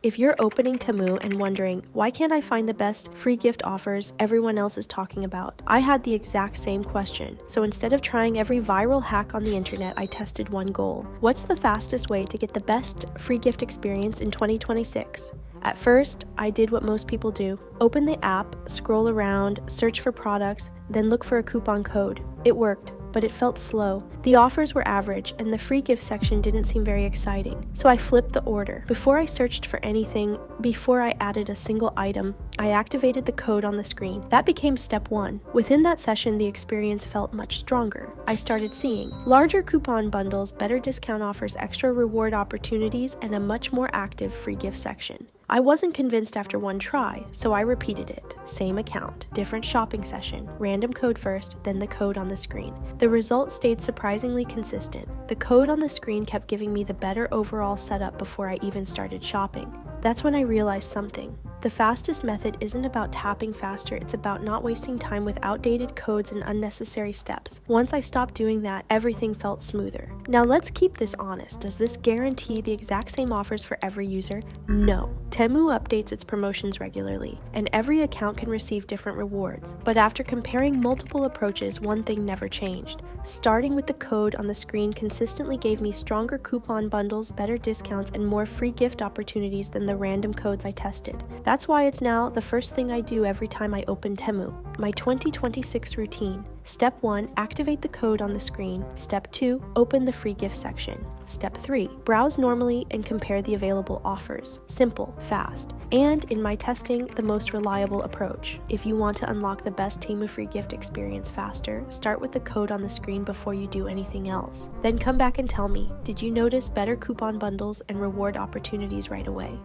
If you're opening Temu and wondering, why can't I find the best free gift offers everyone else is talking about? I had the exact same question. So instead of trying every viral hack on the internet, I tested one goal. What's the fastest way to get the best free gift experience in 2026? At first, I did what most people do. Open the app, scroll around, search for products, then look for a coupon code. It worked, but it felt slow. The offers were average, and the free gift section didn't seem very exciting. So I flipped the order. Before I searched for anything, before I added a single item, I activated the code on the screen. That became step 1. Within that session, the experience felt much stronger. I started seeing larger coupon bundles, better discount offers, extra reward opportunities, and a much more active free gift section. I wasn't convinced after one try, so I repeated it. Same account, different shopping session, random code first, then the code on the screen. The result stayed surprisingly consistent. The code on the screen kept giving me the better overall setup before I even started shopping. That's when I realized something. The fastest method isn't about tapping faster, it's about not wasting time with outdated codes and unnecessary steps. Once I stopped doing that, everything felt smoother. Now let's keep this honest. Does this guarantee the exact same offers for every user? No. Temu updates its promotions regularly, and every account can receive different rewards. But after comparing multiple approaches, one thing never changed. Starting with the code on the screen consistently gave me stronger coupon bundles, better discounts, and more free gift opportunities than the random codes I tested. That's why it's now the first thing I do every time I open Temu. My 2026 routine. Step 1, activate the code on the screen. Step 2, open the free gift section. Step 3, browse normally and compare the available offers. Simple, fast, and in my testing, the most reliable approach. If you want to unlock the best Temu free gift experience faster, start with the code on the screen before you do anything else. Then come back and tell me, did you notice better coupon bundles and reward opportunities right away?